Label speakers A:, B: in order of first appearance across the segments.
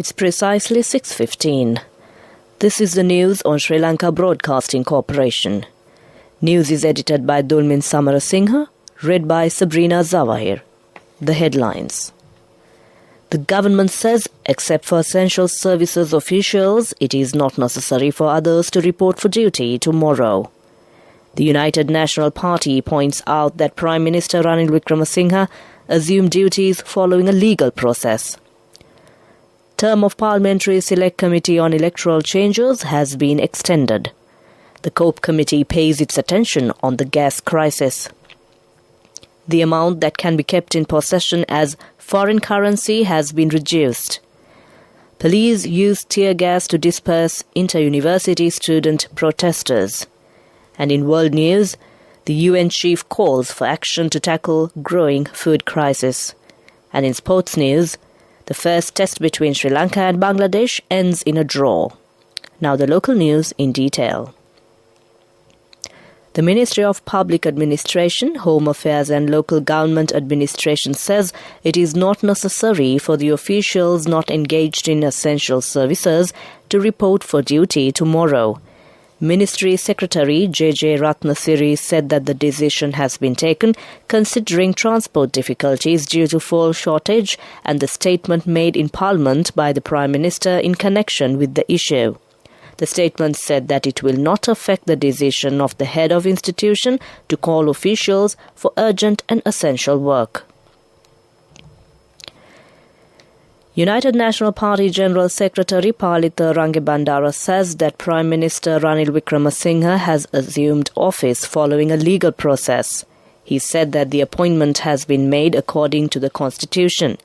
A: It's precisely 6:15. This is the news on Sri Lanka Broadcasting Corporation. News is edited by Dulmin Samarasinghe, read by Sabrina Zawahir. The headlines. The government says, except for essential services officials, it is not necessary for others to report for duty tomorrow. The United National Party points out that Prime Minister Ranil Wickremesinghe assumed duties following a legal process. Term of Parliamentary Select Committee on Electoral Changes has been extended. The COPE Committee pays its attention on the gas crisis. The amount that can be kept in possession as foreign currency has been reduced. Police used tear gas to disperse inter-university student protesters. And in world news, the UN chief calls for action to tackle growing food crisis. And in sports news, the first test between Sri Lanka and Bangladesh ends in a draw. Now the local news in detail. The Ministry of Public Administration, Home Affairs and Local Government Administration says it is not necessary for the officials not engaged in essential services to report for duty tomorrow. Ministry Secretary J.J. Ratnasiri said that the decision has been taken considering transport difficulties due to fuel shortage and the statement made in Parliament by the Prime Minister in connection with the issue. The statement said that it will not affect the decision of the head of institution to call officials for urgent and essential work. United National Party General Secretary Palitha Rangebandara says that Prime Minister Ranil Wickremesinghe has assumed office following a legal process. He said that the appointment has been made according to the Constitution.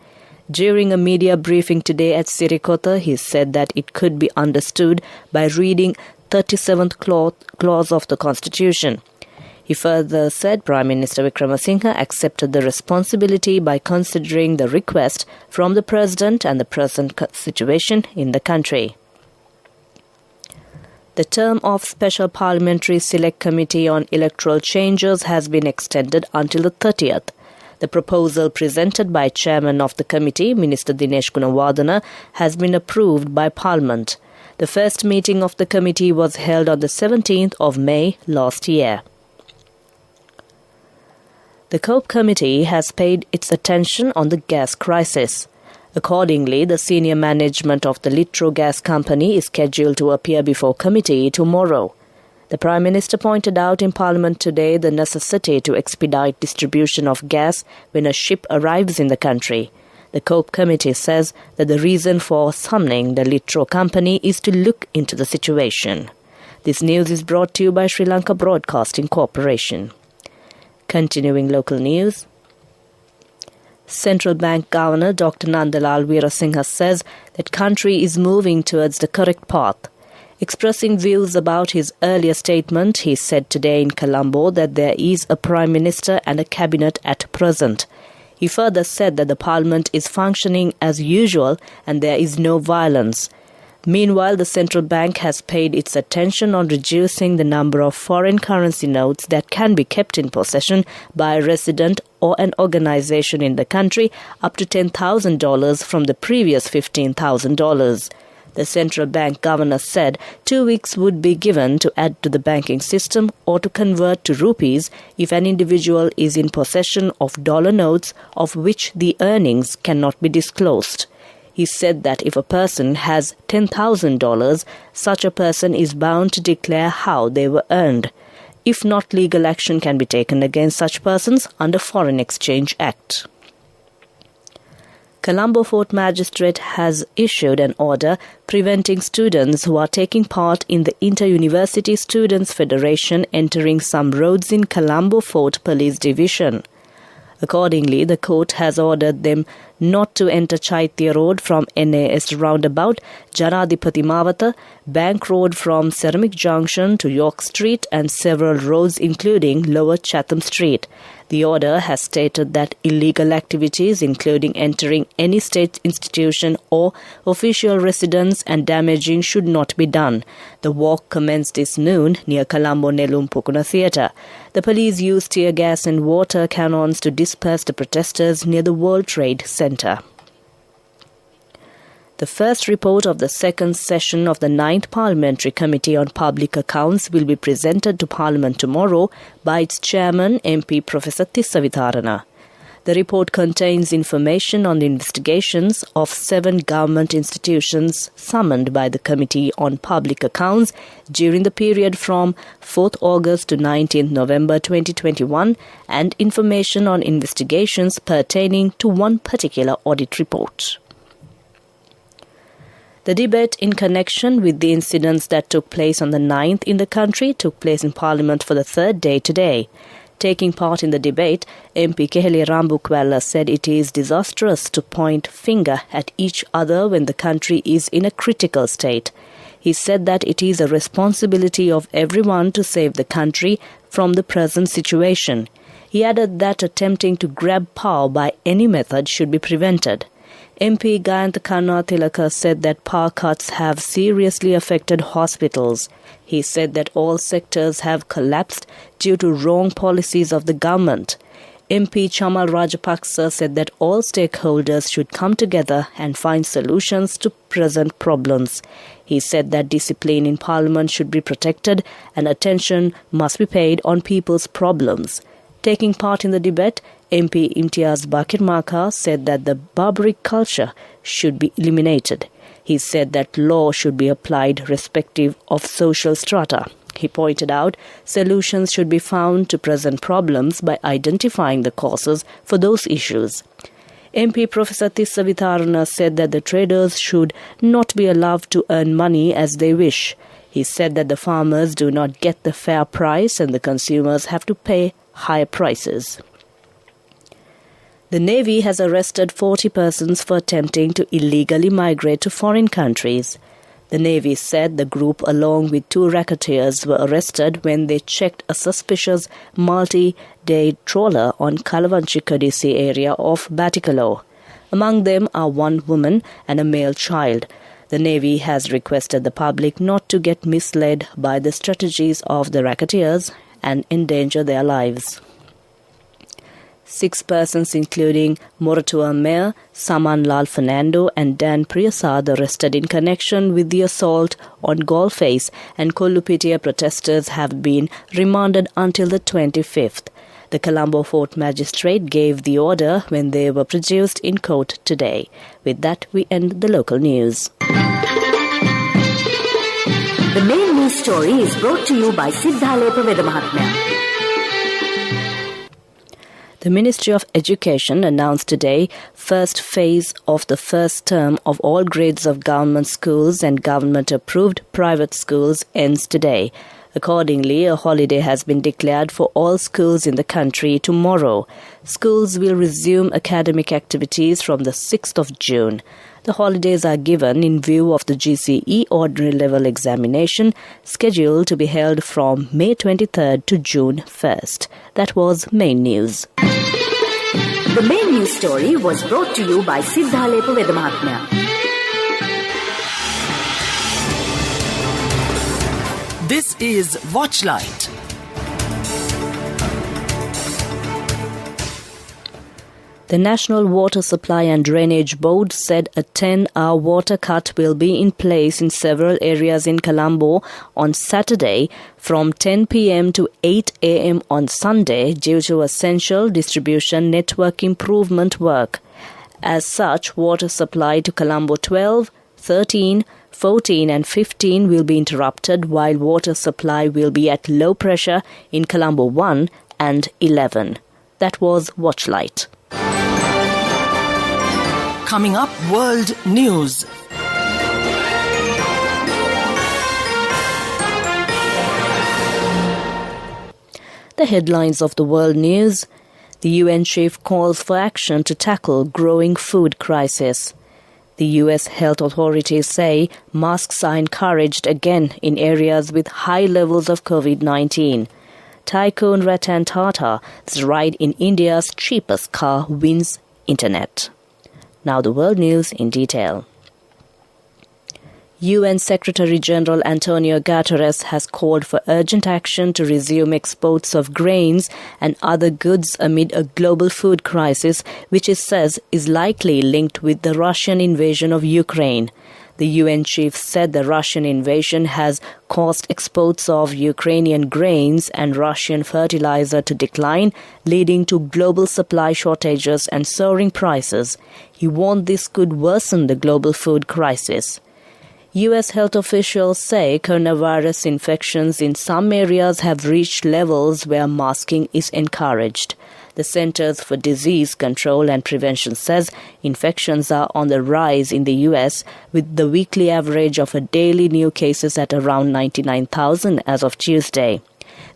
A: During a media briefing today at Sirikota, he said that it could be understood by reading 37th clause of the Constitution. He further said Prime Minister Wickremesinghe accepted the responsibility by considering the request from the President and the present situation in the country. The term of Special Parliamentary Select Committee on Electoral Changes has been extended until the 30th. The proposal presented by Chairman of the committee, Minister Dinesh Gunawardena, has been approved by Parliament. The first meeting of the committee was held on the 17th of May last year. The COPE Committee has paid its attention on the gas crisis. Accordingly, the senior management of the Litro Gas Company is scheduled to appear before committee tomorrow. The Prime Minister pointed out in Parliament today the necessity to expedite distribution of gas when a ship arrives in the country. The COPE Committee says that the reason for summoning the Litro Company is to look into the situation. This news is brought to you by Sri Lanka Broadcasting Corporation. Continuing local news. Central Bank Governor Dr. Nandalal Weerasinghe says that country is moving towards the correct path. Expressing views about his earlier statement, he said today in Colombo that there is a Prime Minister and a Cabinet at present. He further said that the Parliament is functioning as usual and there is no violence. Meanwhile, the central bank has paid its attention on reducing the number of foreign currency notes that can be kept in possession by a resident or an organization in the country up to $10,000 from the previous $15,000. The central bank governor said 2 weeks would be given to add to the banking system or to convert to rupees if an individual is in possession of dollar notes of which the earnings cannot be disclosed. He said that if a person has $10,000, such a person is bound to declare how they were earned. If not, legal action can be taken against such persons under Foreign Exchange Act. Colombo Fort Magistrate has issued an order preventing students who are taking part in the Inter-University Students' Federation entering some roads in Colombo Fort Police Division. Accordingly, the court has ordered them not to enter Chaitya Road from NAS roundabout, Janadipati Mawata, Bank Road from Ceramic Junction to York Street and several roads including Lower Chatham Street. The order has stated that illegal activities including entering any state institution or official residence and damaging should not be done. The walk commenced this noon near Colombo Nelum Pukuna Theatre. The police used tear gas and water cannons to disperse the protesters near the World Trade Center. The first report of the second session of the 9th Parliamentary Committee on Public Accounts will be presented to Parliament tomorrow by its chairman, MP Professor Tissavitharana. The report contains information on the investigations of 7 government institutions summoned by the Committee on Public Accounts during the period from 4th August to 19th November 2021 and information on investigations pertaining to one particular audit report. The debate in connection with the incidents that took place on the 9th in the country took place in Parliament for the third day today. Taking part in the debate, MP Keheli Rambukwella said it is disastrous to point finger at each other when the country is in a critical state. He said that it is a responsibility of everyone to save the country from the present situation. He added that attempting to grab power by any method should be prevented. MP Gayanthakana Tilaka said that power cuts have seriously affected hospitals. He said that all sectors have collapsed due to wrong policies of the government. MP Chamal Rajapaksa said that all stakeholders should come together and find solutions to present problems. He said that discipline in Parliament should be protected and attention must be paid on people's problems. Taking part in the debate, MP Imtiaz Bakir Maka said that the barbaric culture should be eliminated. He said that law should be applied irrespective of social strata. He pointed out solutions should be found to present problems by identifying the causes for those issues. MP Professor Tissavitharana said that the traders should not be allowed to earn money as they wish. He said that the farmers do not get the fair price and the consumers have to pay higher prices. The Navy has arrested 40 persons for attempting to illegally migrate to foreign countries. The Navy said the group along with 2 racketeers were arrested when they checked a suspicious multi-day trawler on Kalavanchi Kadisi area of Batikalo. Among them are 1 woman and a male child. The Navy has requested the public not to get misled by the strategies of the racketeers and endanger their lives. 6 persons including Moratua Mayor Saman Lal Fernando and Dan Priyasad arrested in connection with the assault on Golface and Kollupitia protesters have been remanded until the 25th. The Colombo Fort Magistrate gave the order when they were produced in court today. With that, we end the local news.
B: The main news story is brought to you by Siddhalepa Vedamahatmya.
A: The Ministry of Education announced today first phase of the first term of all grades of government schools and government-approved private schools ends today. Accordingly, a holiday has been declared for all schools in the country tomorrow. Schools will resume academic activities from the 6th of June. The holidays are given in view of the GCE Ordinary Level Examination scheduled to be held from May 23rd to June 1st. That was main news.
B: The main news story was brought to you by Siddhalepa Vedamahatmya.
C: This is Watchlight.
A: The National Water Supply and Drainage Board said a 10-hour water cut will be in place in several areas in Colombo on Saturday from 10 p.m. to 8 a.m. on Sunday due to essential distribution network improvement work. As such, water supply to Colombo 12, 13, 14 and 15 will be interrupted while water supply will be at low pressure in Colombo 1 and 11. That was Watchlight.
C: Coming up, World News.
A: The headlines of the world news. The UN chief calls for action to tackle growing food crisis. The U.S. health authorities say masks are encouraged again in areas with high levels of COVID-19. Tycoon Ratan Tata's ride in India's cheapest car wins internet. Now the world news in detail. UN Secretary-General Antonio Guterres has called for urgent action to resume exports of grains and other goods amid a global food crisis, which it says is likely linked with the Russian invasion of Ukraine. The UN chief said the Russian invasion has caused exports of Ukrainian grains and Russian fertilizer to decline, leading to global supply shortages and soaring prices. He warned this could worsen the global food crisis. U.S. health officials say coronavirus infections in some areas have reached levels where masking is encouraged. The Centers for Disease Control and Prevention says infections are on the rise in the U.S., with the weekly average of daily new cases at around 99,000 as of Tuesday.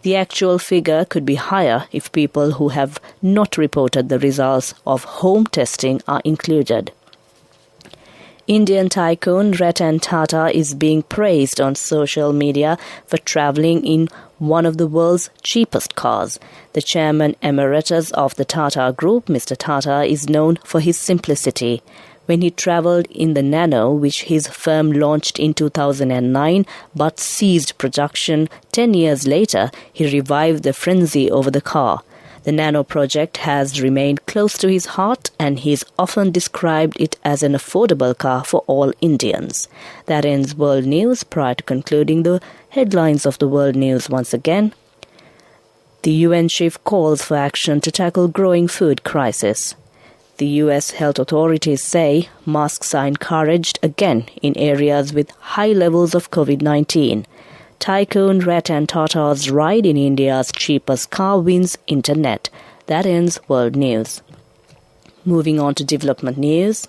A: The actual figure could be higher if people who have not reported the results of home testing are included. Indian tycoon Ratan Tata is being praised on social media for travelling in one of the world's cheapest cars. The chairman emeritus of the Tata Group, Mr. Tata, is known for his simplicity. When he travelled in the Nano, which his firm launched in 2009 but ceased production 10 years later, he revived the frenzy over the car. The Nano project has remained close to his heart, and he's often described it as an affordable car for all Indians. That ends World News. Prior to concluding the headlines of the World News once again, the UN chief calls for action to tackle growing food crisis. The U.S. health authorities say masks are encouraged again in areas with high levels of COVID-19. Tycoon Ratan Tata's ride in India's cheapest car wins internet. That ends World News. Moving on to development news.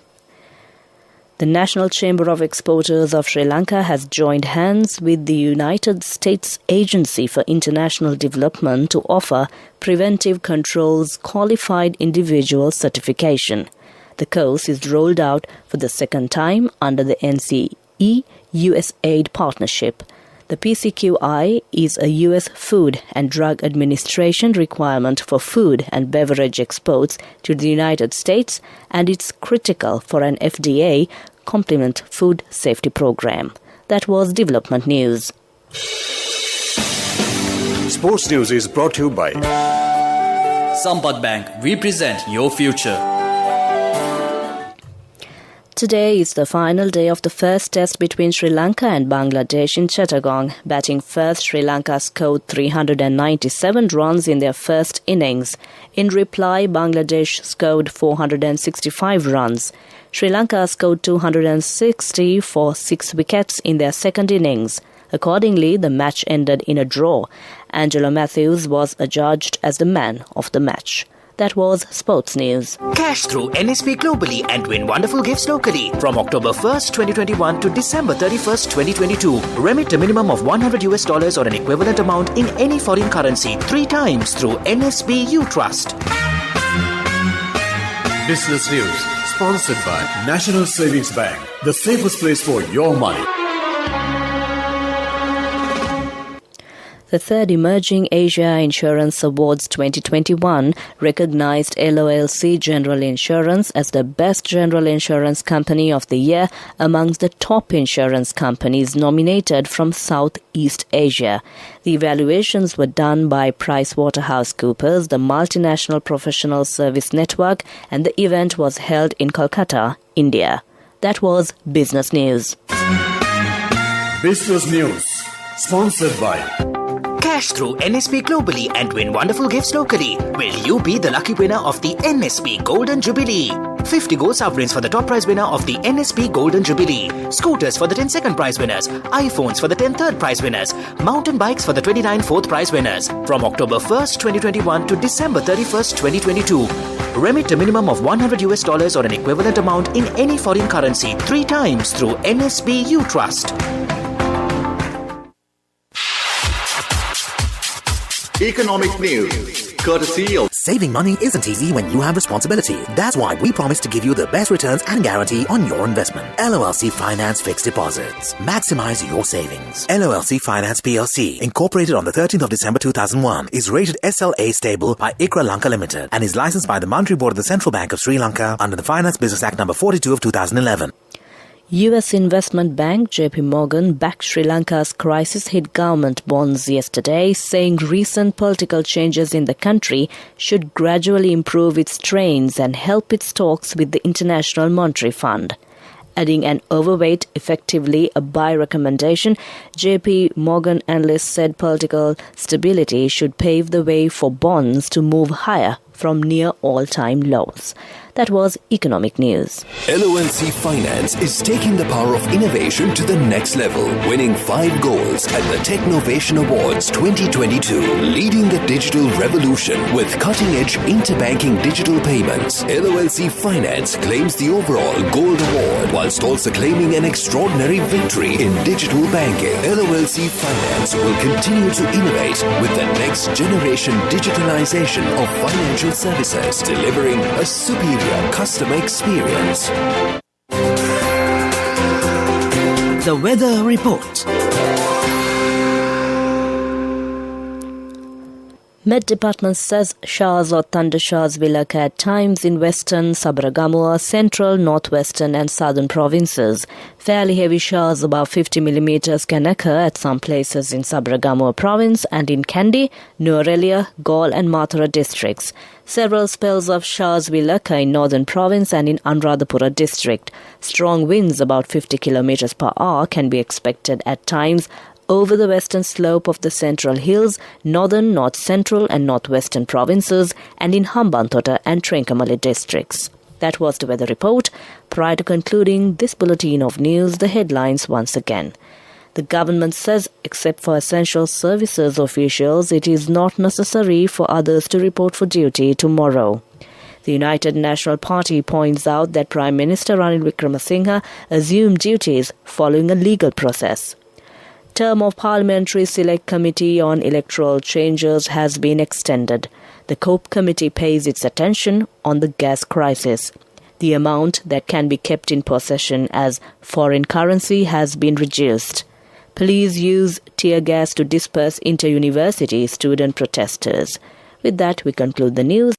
A: The National Chamber of Exporters of Sri Lanka has joined hands with the United States Agency for International Development to offer Preventive Controls Qualified Individual Certification. The course is rolled out for the second time under the NCE-USAID partnership. The PCQI is a U.S. Food and Drug Administration requirement for food and beverage exports to the United States, and it's critical for an FDA complement food safety program. That was development news.
D: Sports news is brought to you by
E: Sampath Bank. We present your future.
A: Today is the final day of the first test between Sri Lanka and Bangladesh in Chittagong. Batting first, Sri Lanka scored 397 runs in their first innings. In reply, Bangladesh scored 465 runs. Sri Lanka scored 260 for 6 wickets in their second innings. Accordingly, the match ended in a draw. Angelo Matthews was adjudged as the man of the match. That was sports news.
F: Cash through NSP globally and win wonderful gifts locally. From October 1st, 2021 to December 31st, 2022. Remit a minimum of $100 or an equivalent amount in any foreign currency 3 times through NSP You Trust.
D: Business News, sponsored by National Savings Bank, the safest place for your money.
A: The third Emerging Asia Insurance Awards 2021 recognized LOLC General Insurance as the best general insurance company of the year amongst the top insurance companies nominated from Southeast Asia. The evaluations were done by PricewaterhouseCoopers, the multinational professional service network, and the event was held in Kolkata, India. That was Business News.
D: Business News, sponsored by
F: Cash through NSP globally and win wonderful gifts locally. Will you be the lucky winner of the NSP Golden Jubilee? 50 gold sovereigns for the top prize winner of the NSP Golden Jubilee. Scooters for the 10 second prize winners. iPhones for the 10 third prize winners. Mountain bikes for the 29 fourth prize winners. From October 1st, 2021 to December 31st, 2022. Remit a minimum of $100 or an equivalent amount in any foreign currency 3 times through NSP You Trust.
G: Economic news, courtesy of
F: Saving money isn't easy when you have responsibility. That's why we promise to give you the best returns and guarantee on your investment. LOLC Finance Fixed Deposits. Maximize your savings. LOLC Finance PLC, incorporated on the 13th of December 2001, is rated SLA stable by ICRA Lanka Limited and is licensed by the Monetary Board of the Central Bank of Sri Lanka under the Finance Business Act number 42 of 2011.
A: US investment bank JP Morgan backed Sri Lanka's crisis-hit government bonds yesterday, saying recent political changes in the country should gradually improve its strains and help its talks with the International Monetary Fund. Adding an overweight, effectively a buy recommendation, JP Morgan analysts said political stability should pave the way for bonds to move higher from near all-time lows. That was economic news.
G: LOLC Finance is taking the power of innovation to the next level, winning 5 golds at the Technovation Awards 2022, leading the digital revolution with cutting-edge interbanking digital payments. LOLC Finance claims the overall gold award, whilst also claiming an extraordinary victory in digital banking. LOLC Finance will continue to innovate with the next generation digitalization of financial services, delivering a superior customer experience.
C: The weather report.
A: Met Department says showers or thundershowers will occur at times in western, Sabaragamuwa, central, northwestern and southern provinces. Fairly heavy showers above 50 millimeters can occur at some places in Sabaragamuwa province and in Kandy, Nuwara, Galle and Mathura districts. Several spells of showers will occur in northern province and in Anuradhapura district. Strong winds about 50 kilometers per hour can be expected at times over the western slope of the Central Hills, northern, north central and northwestern provinces and in Hambantota and Trincomalee districts. That was the weather report. Prior to concluding this bulletin of news, the headlines once again. The government says, except for essential services officials, it is not necessary for others to report for duty tomorrow. The United National Party points out that Prime Minister Ranil Wickremesinghe assumed duties following a legal process. Term of Parliamentary Select Committee on Electoral Changes has been extended. The COPE Committee pays its attention on the gas crisis. The amount that can be kept in possession as foreign currency has been reduced. Police use tear gas to disperse inter-university student protesters. With that, we conclude the news.